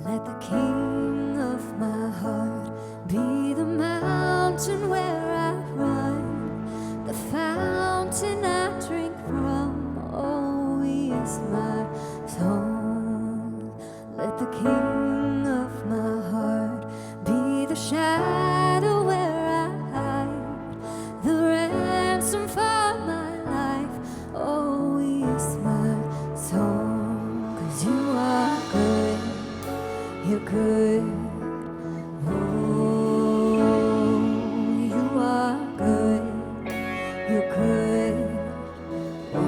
Let the king of my heart be the mountain where I run, the fountain I drink from. Oh, he is my song. Let the king of my heart be the shadow where I hide, the ransom for my life. Oh, he is my song. 'Cause you are good, you're good. Oh, you are good, you're good. Oh,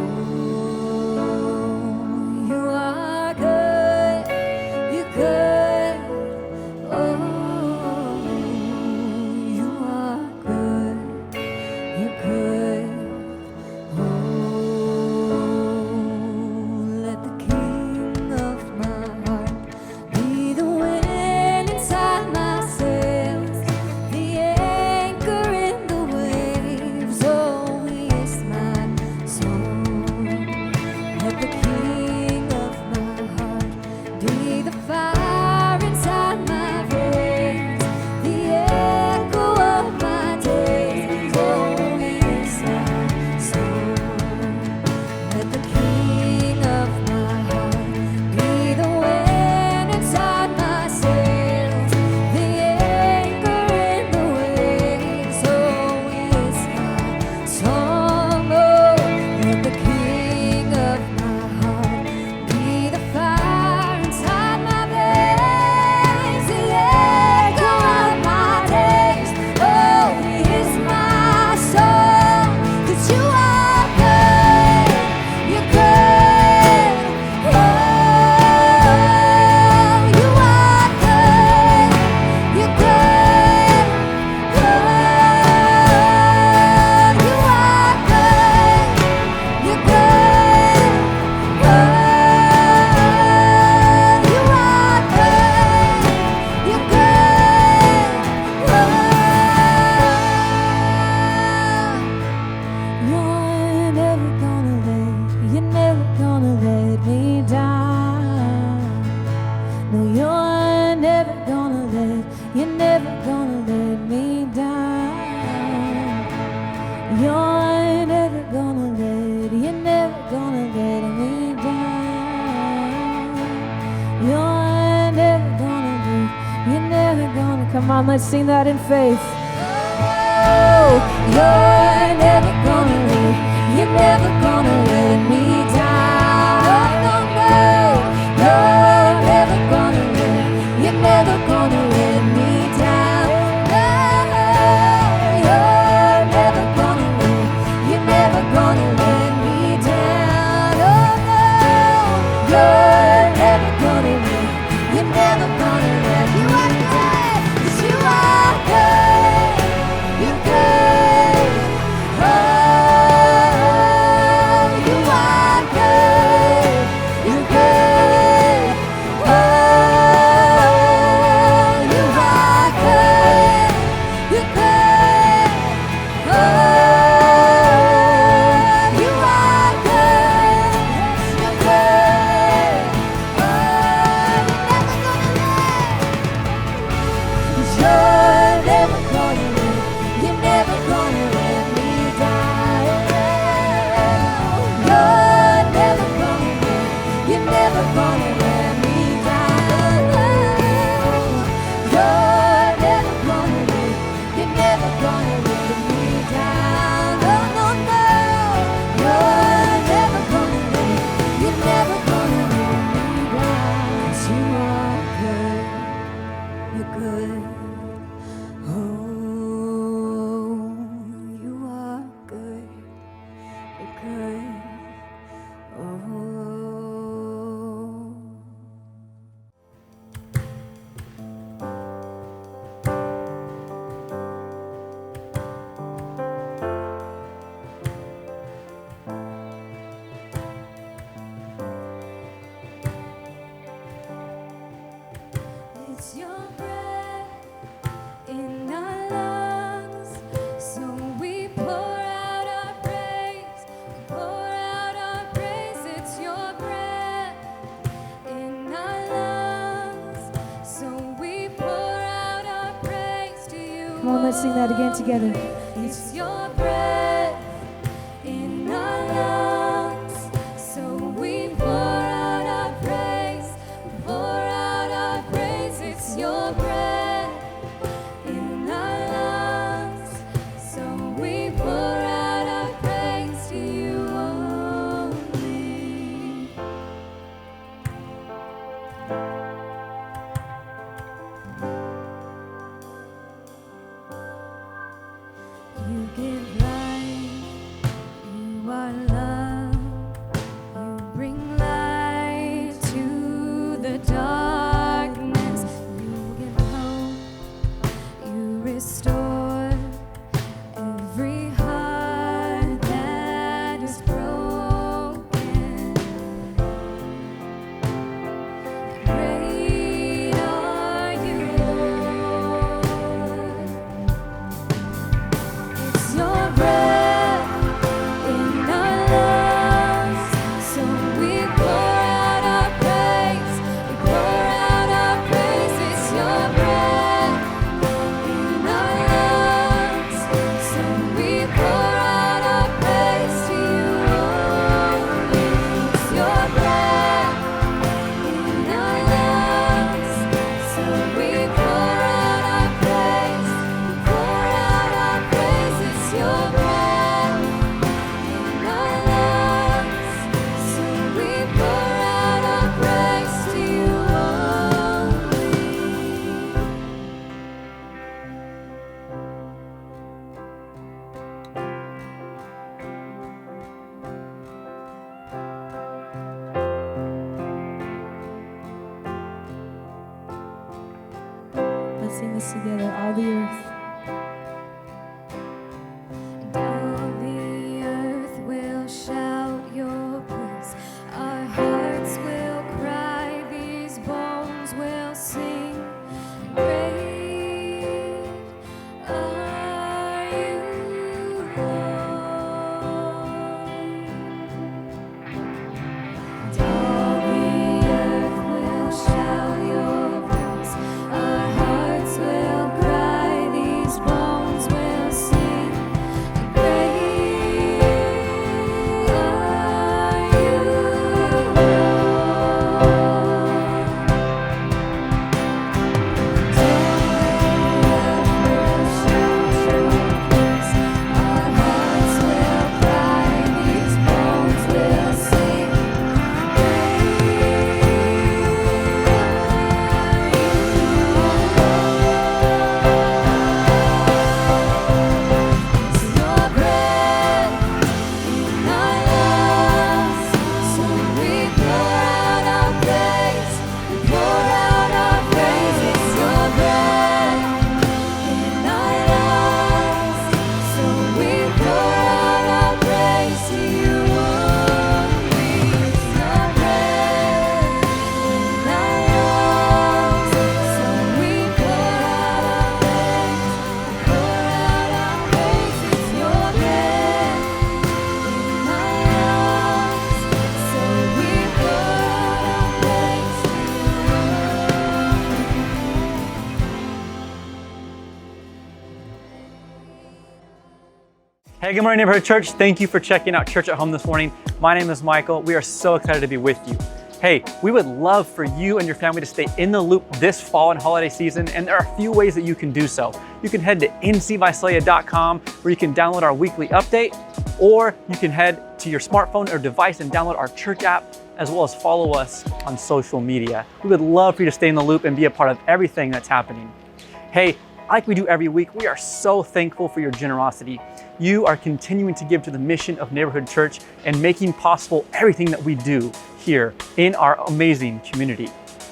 you are good, you're good. Oh, you are good, you're good. Oh, let the king of my heart be the wind inside my sails, the anchor in the waves. Oh, he is my song. Let the king of my heart be the fire inside my veins, the echo of my days. Oh, he is my song. Let the king of my heart be the wind inside my sails, the anchor in the waves. Oh, he is my song. Oh, let the king of my heart be the fire inside my veins, the echo of my days. Oh, he is my song. 'Cause you are good, you're good. Oh, you are good, you're good. Oh, you are good, you're good. Oh, you are good, you're good. Oh, you're never gonna let me down. No, you're never gonna let me down. You're never gonna let me down. You're never gonna. Come on, let's sing that in faith. Oh, you're never gonna let me down. No, no, no. You're never gonna let me down. No, you're never gonna let me down. Oh, no, you're never gonna let me down. 'Cause you are good, you're good. Oh, you are good, you're good. Oh, you are good, you're good. Oh, you are good, you're good. Oh, you're never gonna let me down. You're never gonna let me down. You're never gonna let me down. No, no, no. You're never gonna let me down. 'Cause you are good, you're good. Oh, you are good, you're good. Oh. It's your breath in our lungs, so we pour out our praise. It's your breath in our lungs. Come on, let's sing that again together. It's your breath in our lungs, so we pour out our praise, pour out our praise. It's your breath in our lungs, so we pour out our praise to you only. You give life, you are love, you bring light to the darkness, you give hope, you restore every heart that is broken. Great are you, Lord. It's your breath in our lungs, so we pour out our praise. We pour out our praise. It's your breath in our lungs, so we pour out our praise to you only. It's your breath in our lungs, so we pour out our praise. We pour out our praise. It's your breath in our lungs, so we pour out our praise to you only. Let's sing this together, all the earth. And all the earth will shout your praise. Our hearts will cry, these bones will sing. Great are you, Lord. And all the earth will shout your praise. Our hearts will cry, these bones will sing. Great are you, Hey, good morning, Neighborhood Church. Thank you for checking out Church at Home this morning. My name is Michael. We are so excited to be with you. Hey, we would love for you and your family to stay in the loop this fall and holiday season, and there are a few ways that you can do so. You can head to ncvisalia.com where you can download our weekly update, or you can head to your smartphone or device and download our church app, as well as follow us on social media. We would love for you to stay in the loop and be a part of everything that's happening. Hey, like we do every week, we are so thankful for your generosity. You are continuing to give to the mission of Neighborhood Church and making possible everything that we do here in our amazing community.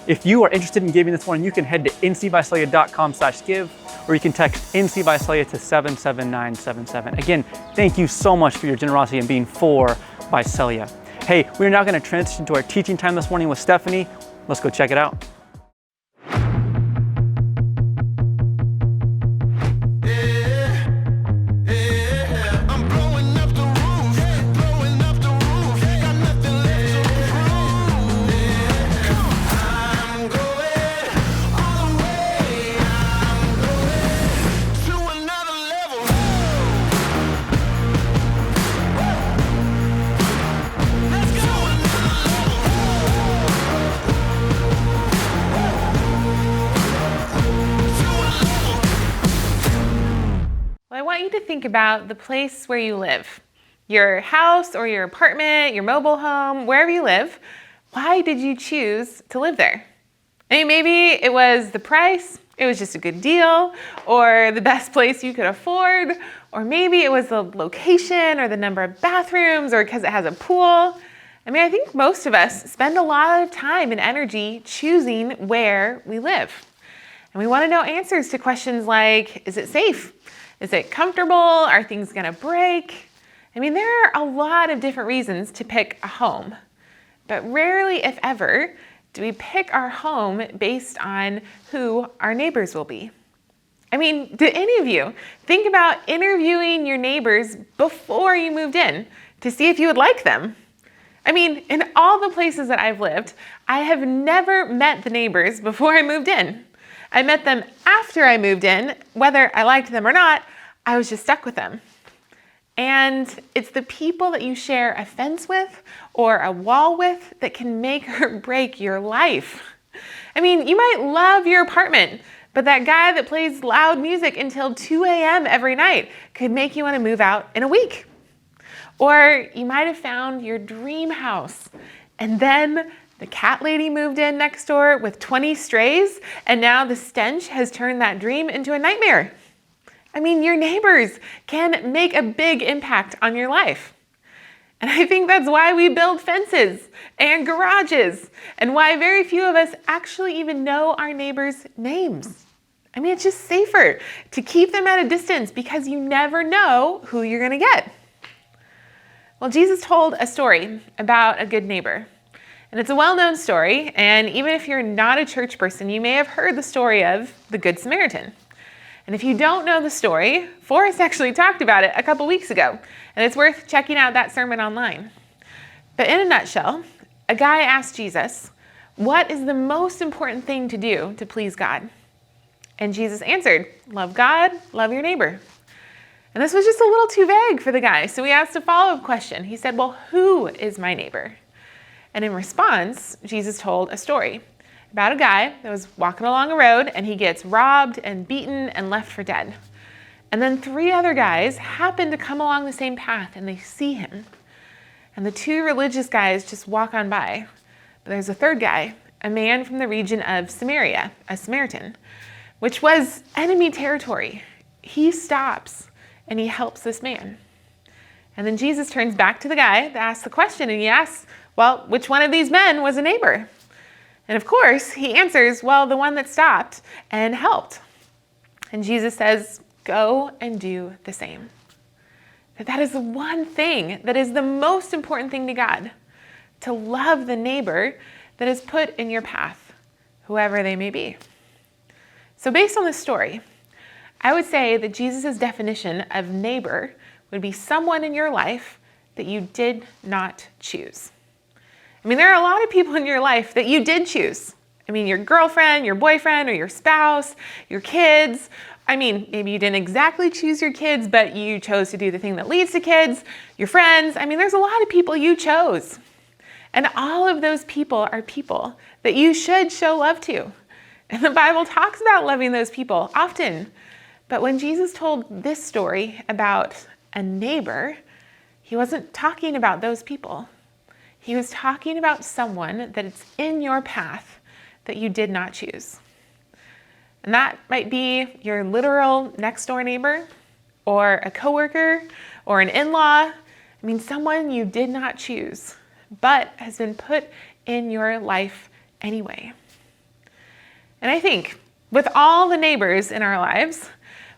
If you are interested in giving this morning, you can head to ncvisalia.com/give, or you can text NC to 77977. Again, thank you so much for your generosity and being for Visalia. Hey, we're now going to transition to our teaching time this morning with Stephanie. Let's go check it out. To you to think about the place where you live. Your house or your apartment, your mobile home, wherever you live. Why did you choose to live there? I mean, maybe it was the price, it was just a good deal, or the best place you could afford, or maybe it was the location or the number of bathrooms or because it has a pool. I mean, I think most of us spend a lot of time and energy choosing where we live. And we want to know answers to questions like, is it safe? Is it comfortable? Are things going to break? I mean, there are a lot of different reasons to pick a home, but rarely, if ever, do we pick our home based on who our neighbors will be. I mean, did any of you think about interviewing your neighbors before you moved in to see if you would like them? I mean, in all the places that I've lived, I have never met the neighbors before I moved in. I met them after I moved in. Whether I liked them or not, I was just stuck with them. And it's the people that you share a fence with or a wall with that can make or break your life. I mean, you might love your apartment, but that guy that plays loud music until 2 a.m. every night could make you want to move out in a week. Or you might have found your dream house, and then the cat lady moved in next door with 20 strays, and now the stench has turned that dream into a nightmare. I mean, your neighbors can make a big impact on your life. And I think that's why we build fences and garages, and why very few of us actually even know our neighbors' names. I mean, it's just safer to keep them at a distance because you never know who you're going to get. Well, Jesus told a story about a good neighbor. And it's a well-known story, and even if you're not a church person, you may have heard the story of the Good Samaritan. And if you don't know the story, Forrest actually talked about it a couple weeks ago, and it's worth checking out that sermon online. But in a nutshell, a guy asked Jesus, what is the most important thing to do to please God? And Jesus answered, love God, love your neighbor. And this was just a little too vague for the guy, so he asked a follow-up question. He said, well, who is my neighbor? And in response, Jesus told a story about a guy that was walking along a road and he gets robbed and beaten and left for dead. And then 3 other guys happen to come along the same path and they see him. And the 2 religious guys just walk on by. But there's a third guy, a man from the region of Samaria, a Samaritan, which was enemy territory. He stops and he helps this man. And then Jesus turns back to the guy that asked the question and he asks, well, which one of these men was a neighbor? And of course, he answers, well, the one that stopped and helped. And Jesus says, go and do the same. That is the one thing that is the most important thing to God, to love the neighbor that is put in your path, whoever they may be. So based on this story, I would say that Jesus' definition of neighbor would be someone in your life that you did not choose. I mean, there are a lot of people in your life that you did choose. I mean, your girlfriend, your boyfriend, or your spouse, your kids. I mean, maybe you didn't exactly choose your kids, but you chose to do the thing that leads to kids, your friends. I mean, there's a lot of people you chose. And all of those people are people that you should show love to. And the Bible talks about loving those people often. But when Jesus told this story about a neighbor, he wasn't talking about those people. He was talking about someone that is in your path that you did not choose. And that might be your literal next door neighbor, or a coworker, or an in-law. I mean, someone you did not choose, but has been put in your life anyway. And I think with all the neighbors in our lives,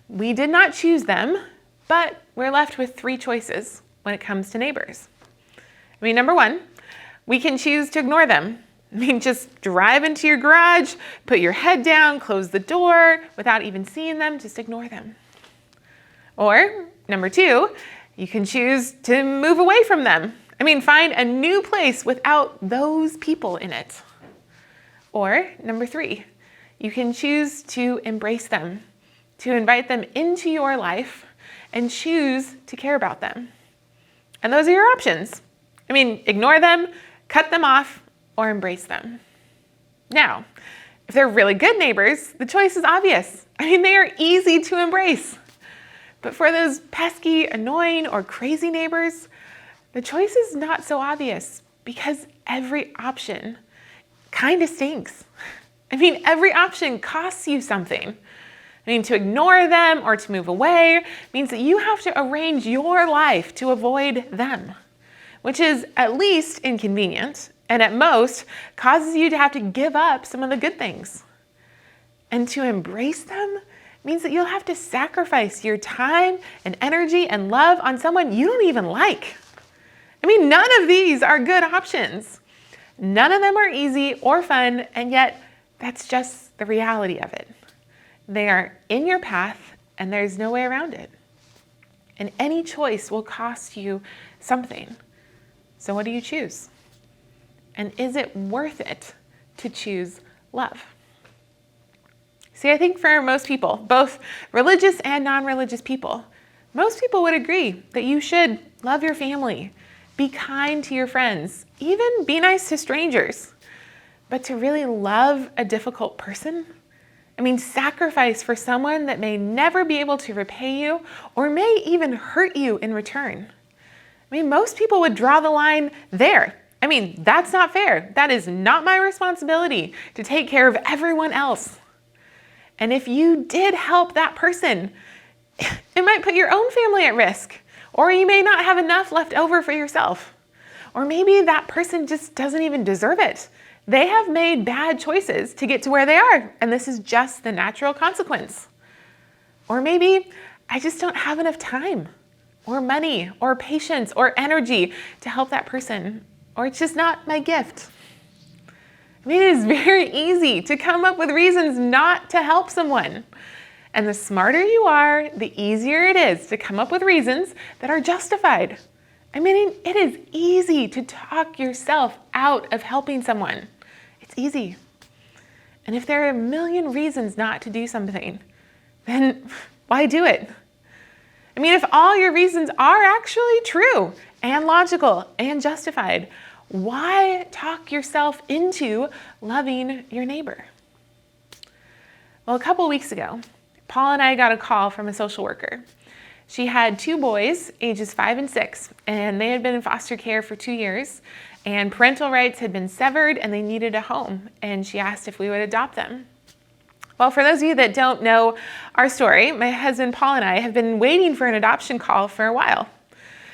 we did not choose them, but we're left with 3 choices when it comes to neighbors. I mean, number 1, we can choose to ignore them. I mean, just drive into your garage, put your head down, close the door without even seeing them, just ignore them. Or number 2, you can choose to move away from them. I mean, find a new place without those people in it. Or number 3, you can choose to embrace them, to invite them into your life and choose to care about them. And those are your options. I mean, ignore them, cut them off, or embrace them. Now, if they're really good neighbors, the choice is obvious. I mean, they are easy to embrace. But for those pesky, annoying, or crazy neighbors, the choice is not so obvious because every option kind of stinks. I mean, every option costs you something. I mean, to ignore them or to move away means that you have to arrange your life to avoid them, which is at least inconvenient and at most causes you to have to give up some of the good things. And to embrace them means that you'll have to sacrifice your time and energy and love on someone you don't even like. I mean, none of these are good options. None of them are easy or fun, and yet that's just the reality of it. They are in your path, and there's no way around it. And any choice will cost you something. So what do you choose? And is it worth it to choose love? See, I think for most people, both religious and non-religious people, most people would agree that you should love your family, be kind to your friends, even be nice to strangers. But to really love a difficult person, I mean, sacrifice for someone that may never be able to repay you or may even hurt you in return. I mean, most people would draw the line there. I mean, that's not fair. That is not my responsibility to take care of everyone else. And if you did help that person, it might put your own family at risk, or you may not have enough left over for yourself. Or maybe that person just doesn't even deserve it. They have made bad choices to get to where they are, and this is just the natural consequence. Or maybe I just don't have enough time, or money, or patience, or energy to help that person, or it's just not my gift. I mean, it is very easy to come up with reasons not to help someone. And the smarter you are, the easier it is to come up with reasons that are justified. I mean, it is easy to talk yourself out of helping someone. It's easy. And if there are a million reasons not to do something, then why do it? I mean, if all your reasons are actually true and logical and justified, why talk yourself into loving your neighbor? Well, a couple weeks ago, Paul and I got a call from a social worker. She had 2 boys, ages 5 and 6, and they had been in foster care for 2 years, and parental rights had been severed and they needed a home, and she asked if we would adopt them. Well, for those of you that don't know our story, my husband Paul and I have been waiting for an adoption call for a while.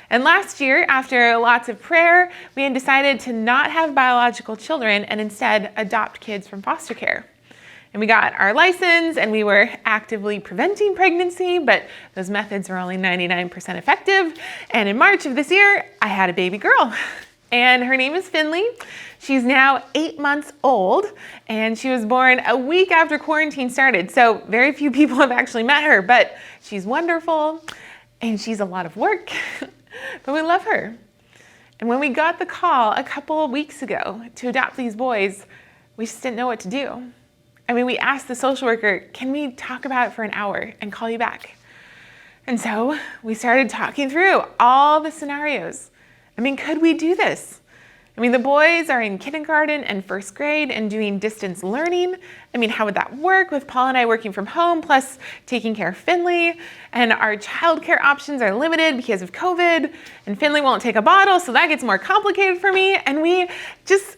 And last year, after lots of prayer, we had decided to not have biological children and instead adopt kids from foster care. And we got our license and we were actively preventing pregnancy, but those methods were only 99% effective. And in March of this year, I had a baby girl. And her name is Finley. She's now 8 months old, and she was born a week after quarantine started. So very few people have actually met her, but she's wonderful and she's a lot of work, but we love her. And when we got the call a couple of weeks ago to adopt these boys, we just didn't know what to do. I mean, we asked the social worker, can we talk about it for an hour and call you back? And so we started talking through all the scenarios. I mean, could we do this? I mean, the boys are in kindergarten and first grade and doing distance learning. I mean, how would that work with Paul and I working from home, plus taking care of Finley? And our childcare options are limited because of COVID, and Finley won't take a bottle, so that gets more complicated for me. And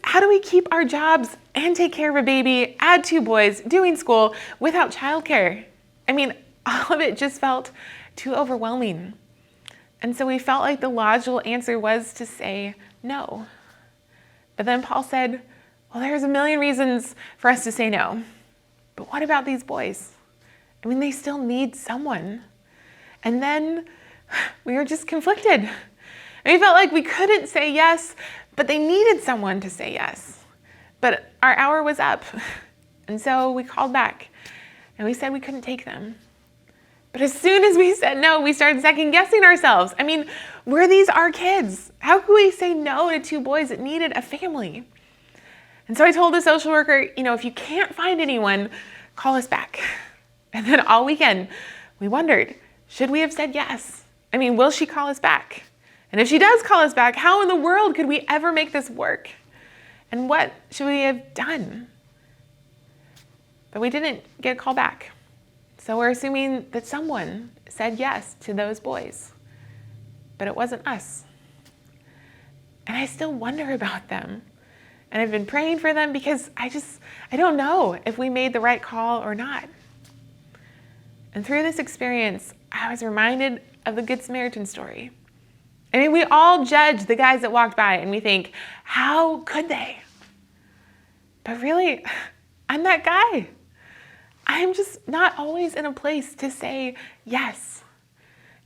how do we keep our jobs and take care of a baby, add 2 boys, doing school without childcare? I mean, all of it just felt too overwhelming. And so we felt like the logical answer was to say no. But then Paul said, well, there's a million reasons for us to say no. But what about these boys? I mean, they still need someone. And then we were just conflicted. And we felt like we couldn't say yes, but they needed someone to say yes. But our hour was up. And so we called back and we said we couldn't take them. But as soon as we said no, we started second guessing ourselves. I mean, were these our kids? How could we say no to 2 boys that needed a family? And so I told the social worker, if you can't find anyone, call us back. And then all weekend, we wondered, should we have said yes? I mean, will she call us back? And if she does call us back, how in the world could we ever make this work? And what should we have done? But we didn't get a call back. So we're assuming that someone said yes to those boys, but it wasn't us. And I still wonder about them. And I've been praying for them because I don't know if we made the right call or not. And through this experience, I was reminded of the Good Samaritan story. I mean, we all judge the guys that walked by and we think, how could they? But really, I'm that guy. I'm just not always in a place to say yes.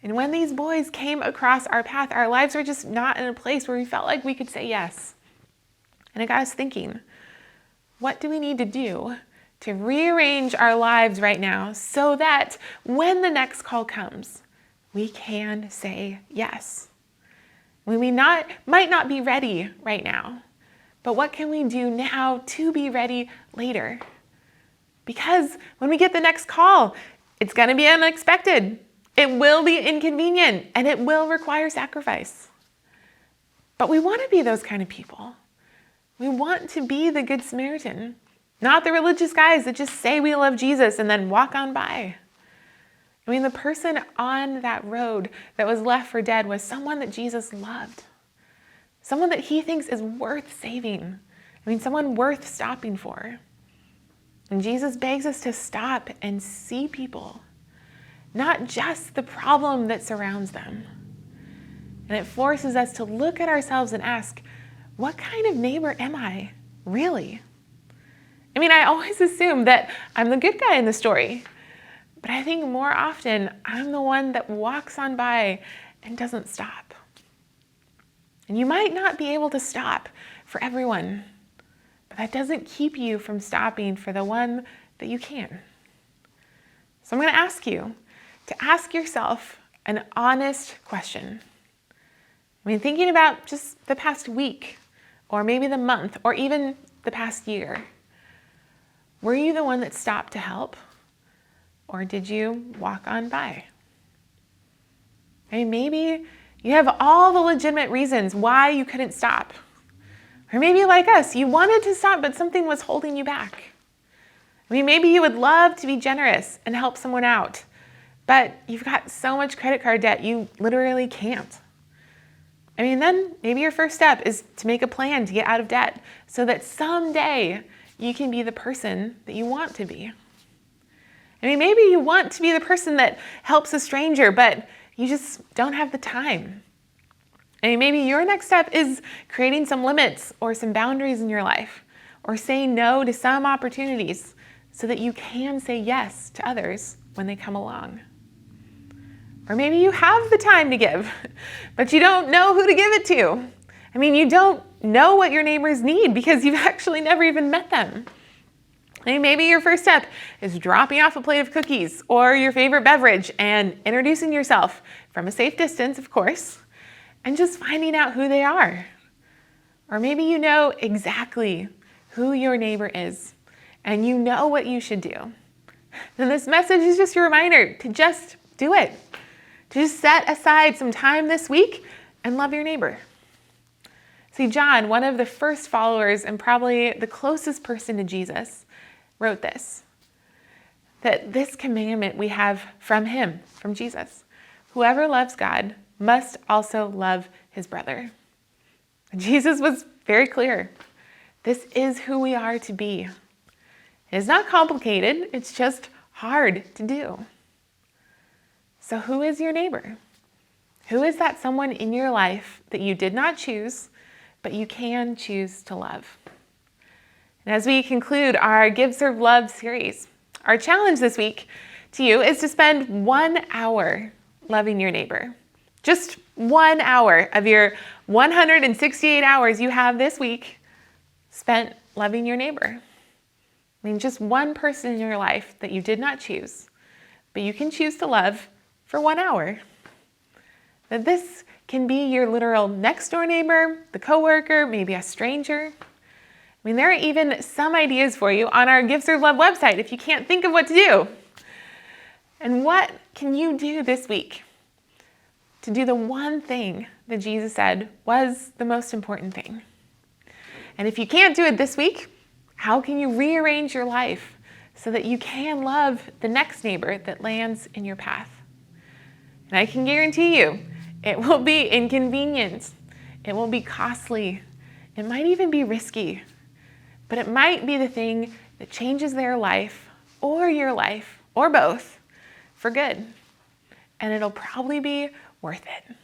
And when these boys came across our path, our lives were just not in a place where we felt like we could say yes. And it got us thinking, what do we need to do to rearrange our lives right now so that when the next call comes, we can say yes? We might not be ready right now, but what can we do now to be ready later? Because when we get the next call, it's going to be unexpected. It will be inconvenient and it will require sacrifice. But we want to be those kind of people. We want to be the Good Samaritan, not the religious guys that just say we love Jesus and then walk on by. I mean, the person on that road that was left for dead was someone that Jesus loved, someone that he thinks is worth saving. I mean, someone worth stopping for. And Jesus begs us to stop and see people, not just the problem that surrounds them. And it forces us to look at ourselves and ask, what kind of neighbor am I, really? I mean, I always assume that I'm the good guy in the story, but I think more often I'm the one that walks on by and doesn't stop. And you might not be able to stop for everyone, but that doesn't keep you from stopping for the one that you can. So I'm going to ask you to ask yourself an honest question. I mean, thinking about just the past week, or maybe the month, or even the past year. Were you the one that stopped to help? Or did you walk on by? I mean, maybe you have all the legitimate reasons why you couldn't stop. Or maybe like us, you wanted to stop, but something was holding you back. I mean, maybe you would love to be generous and help someone out, but you've got so much credit card debt, you literally can't. I mean, then maybe your first step is to make a plan to get out of debt so that someday you can be the person that you want to be. I mean, maybe you want to be the person that helps a stranger, but you just don't have the time. I mean, maybe your next step is creating some limits or some boundaries in your life, or saying no to some opportunities so that you can say yes to others when they come along. Or maybe you have the time to give, but you don't know who to give it to. I mean, you don't know what your neighbors need because you've actually never even met them. I mean, maybe your first step is dropping off a plate of cookies or your favorite beverage and introducing yourself from a safe distance, of course, and just finding out who they are. Or maybe you know exactly who your neighbor is and you know what you should do. Then this message is just a reminder to just do it. To just set aside some time this week and love your neighbor. See, John, one of the first followers and probably the closest person to Jesus, wrote this, that this commandment we have from him, from Jesus. Whoever loves God must also love his brother. Jesus was very clear. This is who we are to be. It's not complicated, it's just hard to do. So who is your neighbor? Who is that someone in your life that you did not choose, but you can choose to love? And as we conclude our Give, Serve, Love series, our challenge this week to you is to spend 1 hour loving your neighbor. Just 1 hour of your 168 hours you have this week spent loving your neighbor. I mean, just one person in your life that you did not choose, but you can choose to love for 1 hour. That this can be your literal next door neighbor, the coworker, maybe a stranger. I mean, there are even some ideas for you on our Give, Serve, Love website if you can't think of what to do. And what can you do this week to do the one thing that Jesus said was the most important thing? And if you can't do it this week, how can you rearrange your life so that you can love the next neighbor that lands in your path. And I can guarantee you, it will be inconvenient. It will be costly. It might even be risky, but it might be the thing that changes their life or your life or both for good. And it'll probably be worth it.